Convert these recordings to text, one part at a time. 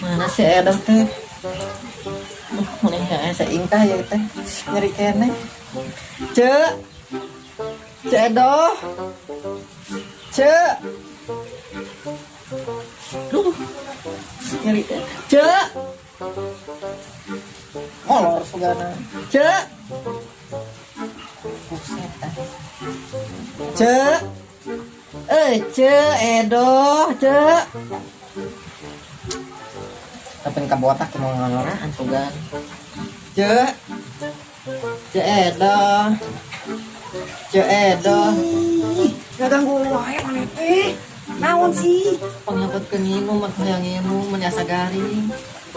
Mana si Edo teh? Ini ya saya ingkah ya teh nyeri kene. Cek, Cek Edo, Cek. Duh, nyeri teh. Cek. Molor segala. Cek. Buset teh. Cek. Cek Edo, Cek. Tapi kabotak mau ngangoraan sugan. Cek Edo. Cek Edo. Gak ganggu wae mana teh. Naon sih? Pangabot ke minum, yang minum, menyasa garing.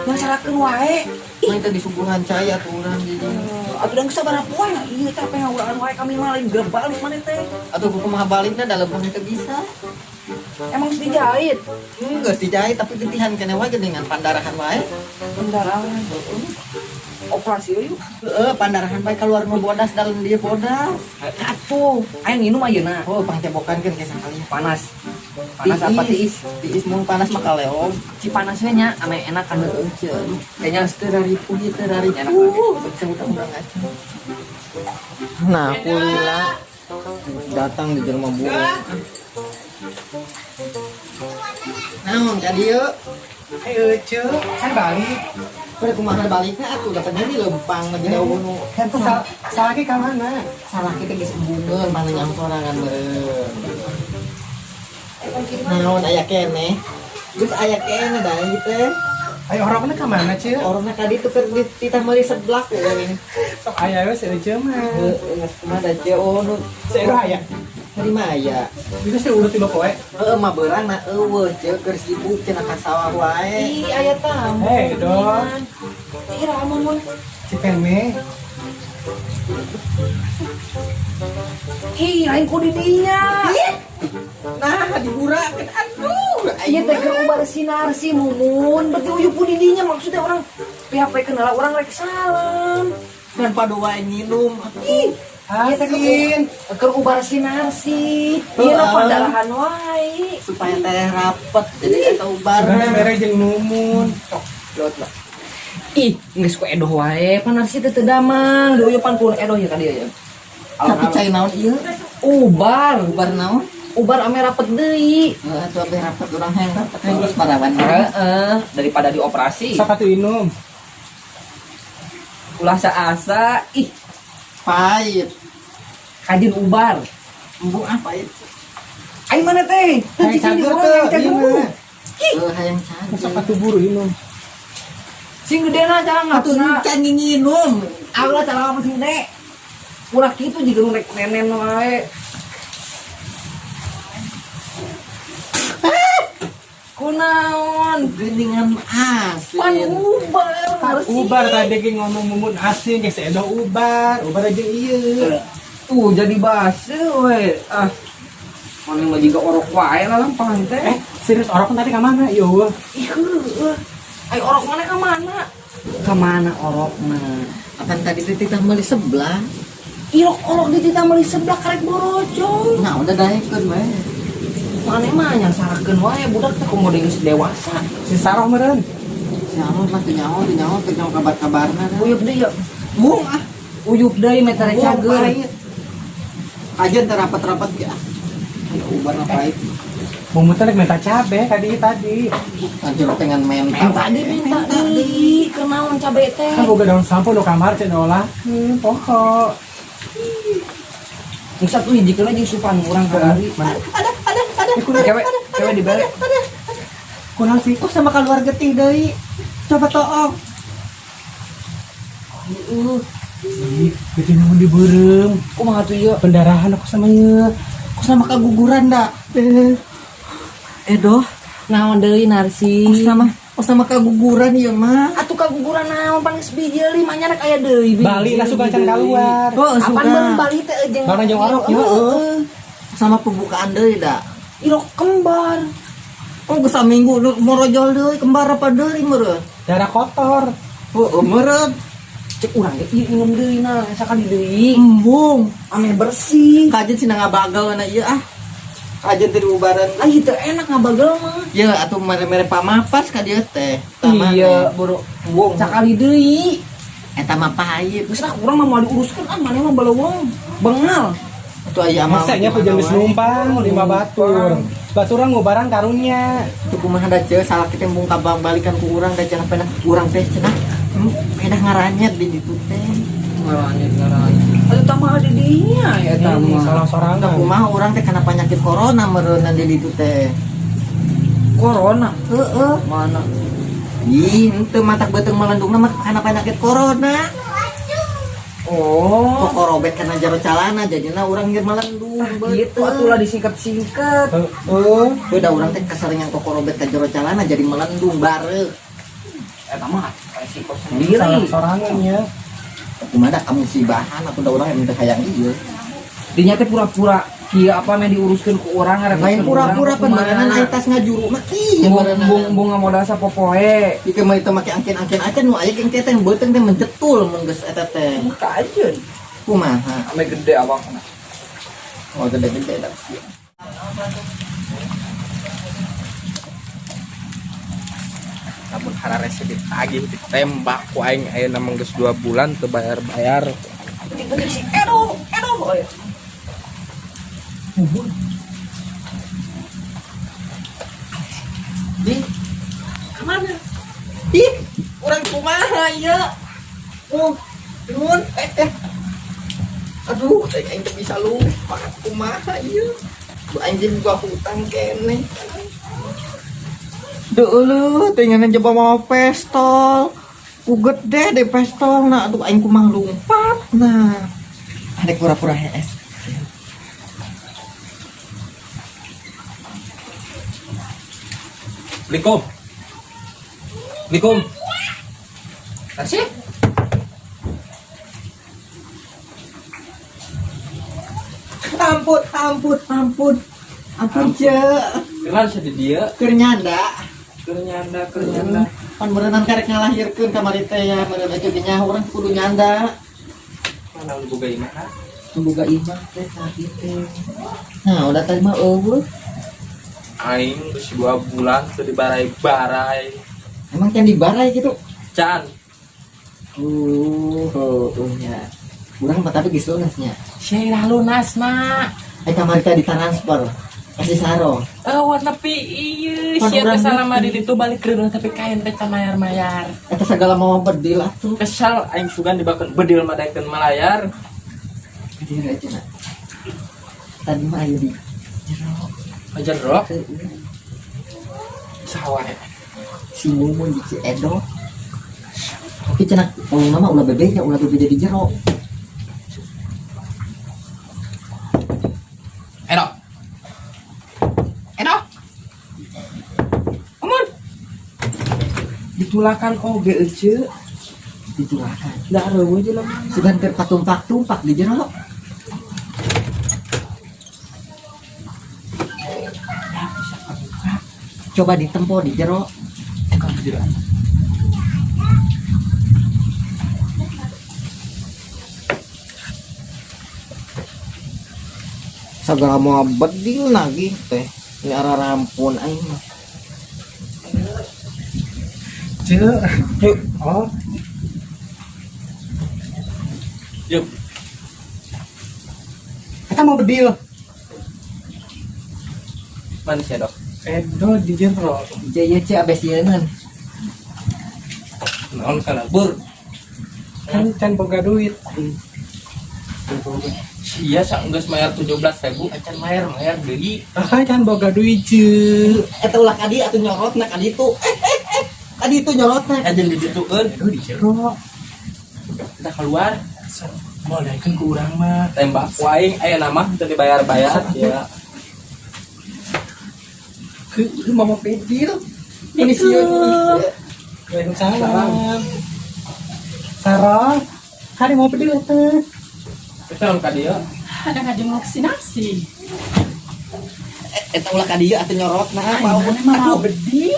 Masarakeun wae. Main tadi subuhan caya tuh urang jadi. Atuh dan sabar poe na ieu teh pengen nguraan wae kami mah lain balik mana teh. Atau kudu mah balikna dalam pang teu bisa. Emang mesti dijahit. Geus dijahit tapi getihan kene wae dengan pandarahan wae. Pendarahan. Operasi yuk. Pandarahan bae keluar nu bodas dalam dia bodas. Atuh, aya nginum ayeuna. Oh, pangcebokankeun ke sakali. Panas. Panas apa tiis? Tiis mun panas mah kaleong. Si panas we nya ame enak kan Heeh, ceun. kayaknya Teu dari puji teu dari Enak undang aja. Nah, kulila datang di jelema burung. Naon ka dieu? Ayo ceu, kan balik. Pada kumaha baliknya atuh dapatnya di lempang lagi jauh nu. Kan tuh salah ke mana? Salah kita geus embungeun mana nyamporangan meureun. Naon aya kene? Geus aya kene da ieu teh. Ayo orangnya ke mana ceu? Orangna ka ditu keur dititah meuli seblak we. Sok aya we seueur ceu mah. Geus kumaha da jeuh nu Seueur aya. Di Maya. Bisa seueur tilu poe. Heeh mah beurangna eueuh ceu keur sibuk cenah ka sawah wae. Ih, aya tamu. Hei, dong. Ira mun. Si Peme. Ih, lain ku di dinya. Nah, diburakeun aduh. Ieu teh keur ubar sinar si Mumun, beuki uyup ku di dinya maksudnya orang pihak kenal orang rek salam. Dan pada wae nginum. Ih, ieu teh Asin. keur ubar sinar si. Ieu na pandarahan wae. Supaya teh rapet jadi eta ubar. Sebenarnya mere jeung numun. Tok, Lot lah. Ih, geus ku edoh wae, panarsi teh teu damang. Diuyupan pun edoh ya ka dieu ya. Tapi cai naon ieu? Ubar, Ubar naon? ubar ame rapet deui. Atuh abe rapet urang hayang rapet terus parawan. Daripada dioperasi. sok atuh inum. Ulah saasa, ih, Pahit. kajin ubar. Embung apa itu? Aing mana teh? Hayang cager teh, ieu mah. Hayang cai. Sok atuh buru inum. Sing gedena jangan Atuh ngatuna. can nginum. Allah cara apa sing gede? Ulah kitu jiga nu rek nenen wae. Kunaon? Geningan Pan asin. ubar. harus Ubar sih. tadi ge ngomong mumun asin geus edo ubar. Ubar aja ieu. Tuh jadi base we. Ah. Mana mah jiga orok wae lah lampang teh. Serius orok tadi ka mana? Yo. Ih, ayo orok mana ke mana? Ke mana orokna? Akan tadi titah meuli sebelah. Irok orok di titah meuli sebelah karek borojong. Nah, udah daekeun we. Mana mah yang sarakeun wae budak teh komo geus dewasa. Si Sarah meureun. Nyaho mah teu nyaho kabar-kabarna. Uyup deui ya. Mung ah. Uyup deui metere cager. Aja terapat-rapat ya. Ya ubar apa itu? Mumun teh rek minta cabe tadi. Anjir pengen mental. Yang tadi minta deui kenaon cabe teh. Kan boga daun sampo do kamar cenah olah. Pokok. Geus satu hiji kena jeung supan urang kamari. Cewek dibalik. Kunaon sih? Kok sama keluarga teh deui? Coba toong. Ih, gede namun dibeurem. Kumaha tuh ieu? Pendarahan aku sama ieu. Kok sama keguguran dah? Edo, Naon deui Narsi? kok sama keguguran ya mah? Atuh kaguguran naon panas biji lima nya rek aya deui. Bali lah suka can keluar. Oh, Apaan suka. baru Bali teh jeung Barang jeung orok ieu. Sama pembukaan deui dah. Irok kembar. Oh, geus saminggu morojol deui kembar apa deui meureun? Darah kotor. Oh, meureun. Cek urang ge ieu inum deui na sakali deui. Embung. Ame bersih. Kajen cenah ngabagal na ieu ah. aja teh ubaran. Ah itu enak ngabagel mah. Ya atuh mere-mere pamapas ka dieu teh. Iya, boro. Wong. Cakali deui. Eta mah pahit. Geus lah urang mah mau diuruskeun maneh mah baleuweung. Bengal. Atuh aya mah. Masanya pe geus numpang lima batur. Baturan ngubaran karunya. Tuh kumaha da ceuk salah kita embung kabang balikan ku urang da cenah pena urang teh cenah. Pena ngaranyet di ditu teh. Ngaranyet. Atuh tah mah di dinya ya tah mah. Sorang-sorangan. Da kumaha urang teh kana penyakit corona meureunna di ditu teh. Corona. Heeh. Mana? Ih, henteu matak beuteung melendungna mah kana penyakit corona. Oh. Kok korobet kana jero calana jadina urang geus melendung Gitu atuh lah disingkat-singkat. Oh, Tuh da urang teh kasaringan kok korobet ka jero calana jadi melendung bareu. Eta mah resiko sendiri. sorangan ya. Kumaha kamu si bahan atau da urang minta hayang ieu. Dinya teh pura-pura kieu apa mah diuruskeun ku urang Lain pura-pura pemberenan aya tas ngajuru mah kieu berenang. Bung modal sapopoe. Ike mah itu make angkin-angkin acan nu aya geng teh beuteung teh mencetul mun geus eta teh. Buka aja. Kumaha? Ame gede abang. Oh gede-gede da. namun hararese ditagih ditembak ku aing ayeuna mah geus 2 bulan teu bayar-bayar. Bener si Edo. Oh ya. Di kemana? Ih, urang kumaha ieu? Oh, nuhun aduh, teh aing teh bisa lupa kumaha ieu. Bu anjing gua hutang kene. Deueuh, teh ngana coba mau pestol. Ku gede deh pestol nah, aduh aing kumaha lumpat. Nah, ada pura-pura hees. Assalamualaikum. Kasih. Ampun cek. Kenal sih di dia? Keur nyanda. Kernyanda. Pan berenang karek ngalahirkeun kamari teh ya, meureun aja ge nyaho urang kudu nyanda. Mana lu boga imah? Membuka imah teh saat itu. Nah, udah tadi mah eueuh. Aing geus 2 bulan teu dibarai-barai. Emang can dibarai gitu. Can. Ya. Urang mah tapi geus lunasnya. Syairah lunasna. Kamari teh ditransfer. Kasih saro. Warna nepi ieu Pan sia urang teh salama ngerti. di ditu balik keur tapi kain teh mayar-mayar. Eta segala mau bedil atuh. Kesal aing sugan dibakeun bedil madaikeun malayar. Bedil aja na. Tadi mah aya di jero. Ajar roh. Heueuh. Saha wae. Si Mumun di Edo. Tapi cenah ulunna mah ulah bebe jadi jero. Edo. Amun. Ditulakan oge euceuk. Ditulakan. Da reueuh je lemah. Sugan keur patumpak-tumpak di jero. Coba ditempo di jero. Segala mau bedil lagi teh. Ini arah rampun aing mah. Cek. Yuk. Oh, Yuk. Kita mau bedil. Mana sih, Dok? Edo di jero. Jaya ce abes yeungan. Naon kana bur? Kan can boga duit. Iya sak geus mayar 17.000 acan mayar deui. Ah, can boga duit ceu. Eta ulah kadi atuh nyorotna kadi itu. Kadi itu nyorotna. Ajen diditueun. Edo di jero. Kita keluar Mau daikeun ku urang mah. tembak ku aing aya nama teu dibayar-bayar ya. Ke mama bedil. Ini sieun. Waalaikumsalam. Sarah, hari mau pedih teh. Kita ka dieu. Ada ngajeng vaksinasi. Eta ulah kadi atuh nyorotna. Mana mah mau bedil.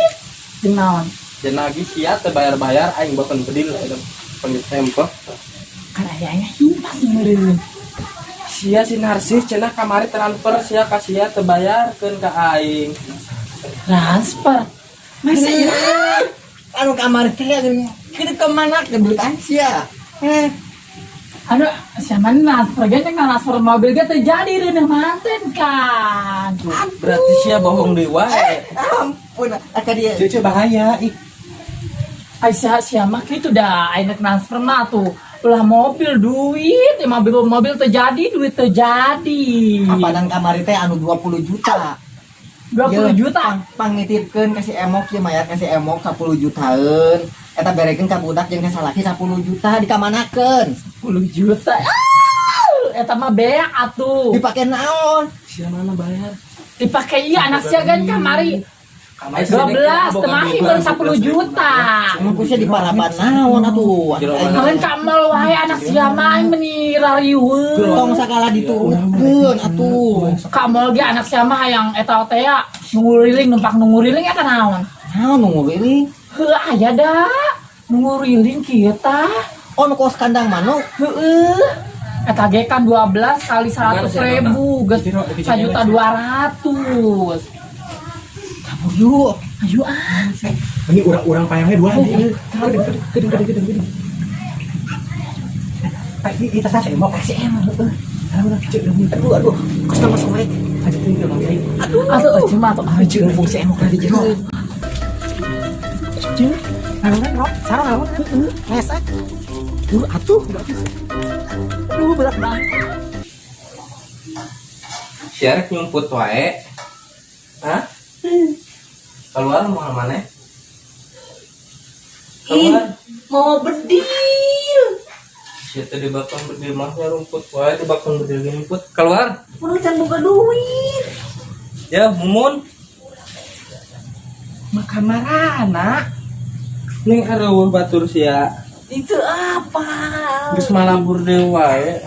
Jenaon? Dan lagi sia teu bayar-bayar aing bakeun bedil aya pangit tembak. Karayanya himpas meureun. sia si Narsis cenah kamari transfer sia ka sia teu bayarkeun ka aing. Transfer. Masih ya? Anu kamar teh kita kemana ke duit Asia? Anu, siapa transfer gak transfer mobil gak terjadi reuneuh manten kan. Berarti sia bohong deui wae. Ampun, aka dia. Cece bahaya. Ih, Aisyah siapa gitu dah, aina transfer mah tuh. Ulah mobil duit, ya mobil terjadi, duit terjadi. Apa dan kamar teh anu 20 juta. 20 juta. Pang nitipkeun kasih emok ieu mayar kasih emok 10 jutaan. Eta berekeun ka budak jeung ka salaki 10 juta dikamanakeun. 10 juta. Eta mah beak atuh. Dipake naon? Sia mana bayar? Dipakai iya anak sia kan kamari. 12 temahi baru 10 juta. Emang kusnya diparapan naon atuh. Kalian kamal wae anak sia mah meni rarieueun. Tong sakala diturutkeun atuh. Kamal ge anak sia mah hayang eta teh ya nunguriling numpak nunguriling eta naon? Naon nu ngeuring? Heuh aya da. Nunguriling kieu tah. Oh nu kos kandang mano? Heueuh. Eta ge kan 12 kali 100.000 geus 1.200.000. Yuk, Ayo ah. ini urang payangnya dua nih. Gedeng. Ini kita kasih emok. kasih emok. Aduh. Kos nama sore. Aduh, cuma tuh Jeung fungsi emok tadi jero. Jeung. Sarang naon? Ngesak. Atuh. berat banget. Sia rek nyumput wae. Hah? Keluar mau mana? Keluar. Mau berdil. Sia tadi bakal berdiri mahnya rumput wae, tadi bakal berdiri rumput. Keluar. Udah can buka duit. Ya, Mumun. Makamarana. Ning areueuh batur sia. Itu apa? Geus malabur deui wae.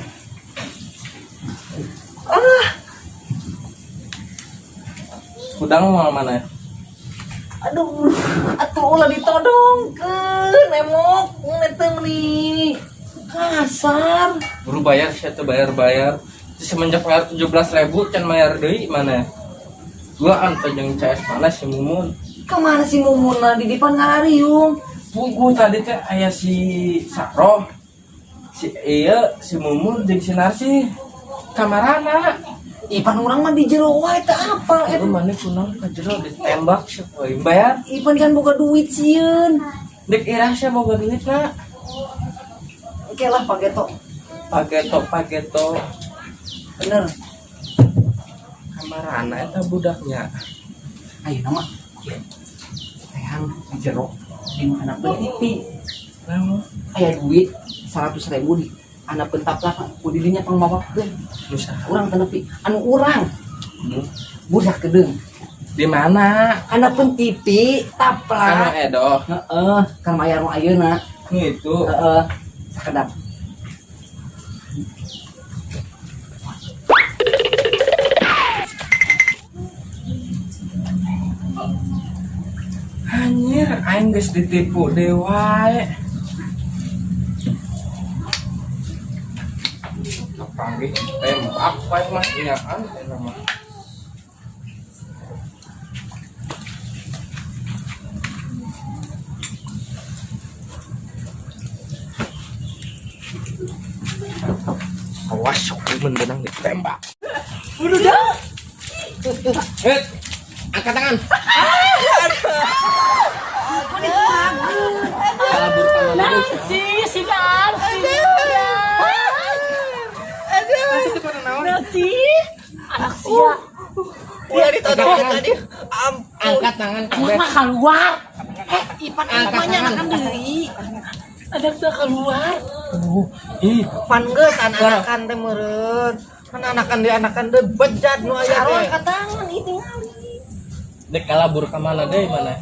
Udang mau mana? Aduh, atuh ulah ditodongkeun emok neteng nih. Kasar. Buru bayar sia teh bayar. Semenjak bayar 17.000 can bayar deui mana? Gua anta jeung CS mana si Mumun. Kemana si Mumun di depan ngariung? Pugu tadi teh aya si Saroh. Si si Mumun jeung si Narsi. Kamarana. Ipan orang mah di jero wae teh apa? Itu mana kunaon ka jero ditembak siapa yang bayar? Ipan kan buka duit sieun. Dek irah sia boga duitna. Oke lah pageto. Pageto. Bener. Kamarana eta budaknya. Ayo nama. Sayang di jero. Di anak TV. Naon? Aya duit 100.000 di anak pentaplah ku dirinya pangmawakeun. Nusa. Urang teh nepi anu urang. Budak kedeung. Di mana? Anak pen TV Anu taplak. edoh. Heeh, kan mayar nu ayeuna. Gitu. Heeh. Sakedap. Anjir, aing geus ditipu deui wae. Panggih tembak wae mah nyaan eta mah. Awas sok mendenang ditembak. Udah dah. Angkat tangan. Nancy, si Nancy. Nancy. Anak sia. Udah ditodong tadi. Angkat tangan kabeh. Mama keluar. Ipan angkatnya anakan deui. Anak sia keluar. Ih, Pan geus anakan teh meureun. Kan anakan deui bejat nu aya Sarua teh. angkat tangan ini tingali. dek kalabur ka mana deui mana?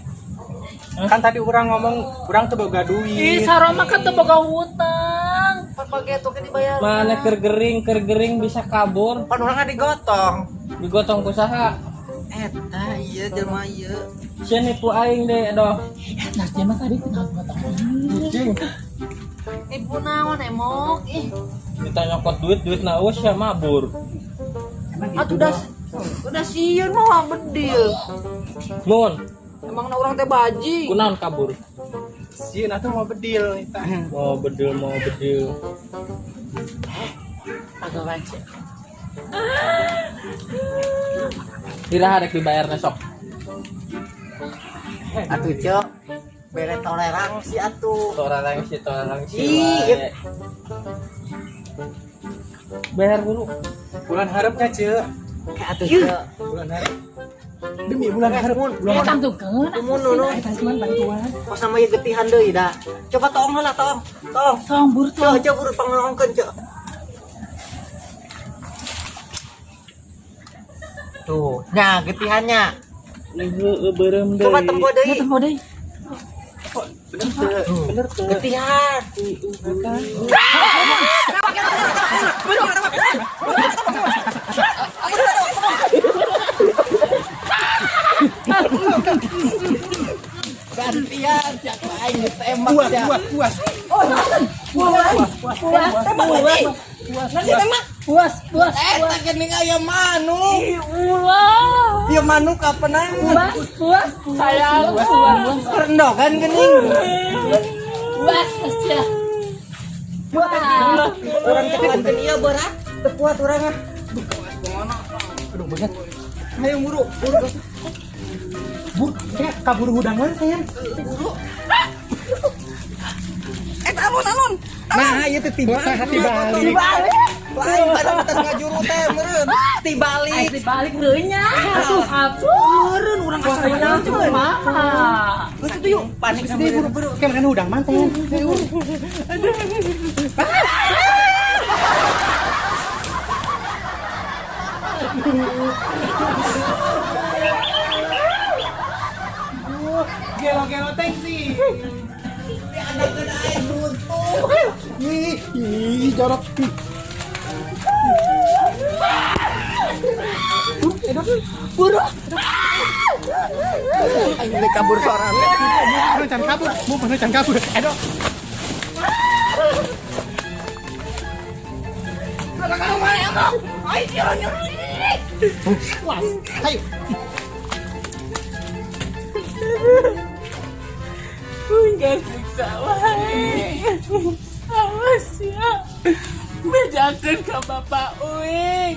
Kan tadi orang ngomong orang tuh boga duit. Ih, saroma kan teu boga hutang. Pan pageto ke dibayar. Mana keur gering bisa kabur. Pan urang digotong. Digotong ku saha? Eta ieu jelema ieu. Sia nipu aing deh doh. Nah, dia mah tadi tinggal 2 tahun. Cing. Ibu naon emok? Ih, Kita nyokot duit naus ya mabur. atuh udah sieun mah bedil. Mun, Emang orang teh baji. kunaon kabur? Sieun atuh mau bedil eta. Mau bedil. Agak baca. Iraha rek dibayar besok. Atuh cok, bere toleransi atuh. Toleransi. Ih, wae. Bayar dulu. Bulan harapnya ceu. Atuh cok. Bulan harap. Demi bulan harap. Ya tantukeun. Kumun nu. Cuman bantuan. Pas nama ieu getihan deui da. Coba tong heula tong. Tong buru tong. Cok buru pangelongkeun cok. Tuh, nah getihannya. Berem Coba tempo Ya deui. tempo deui. Bener tuh. Getihan. Gantian siapa aing ditembak ya. Puas. Puas. Eta geuning aya manuk. Ulah. Ieu manuk kapenang. Puas. Sayang. Puas. Rendogan geuning. Puas ya. Wah. Orang tekankeun ieu berat. Teu kuat urang ah. Aduh berat. Ayo buru. Kabur hudangan sayang. Alun. Nah, ieu teh tibalik. Hati balik. Lain barang kita ngajuru teh meureun. Tibalik. Dibalik deunya. Atuh. Meureun urang Wah, asal cuma maha. Geus itu yuk, panik Sedih buru-buru. Kan hudang mantan. Gelo teng sih. ada kena air runtuh. Ih, jorok. Ayo kabur sorangan. Mau can kabur. Aduh. Ayo. Enggak siksa wae. Awas ya. Bedakeun ka Bapak Uing.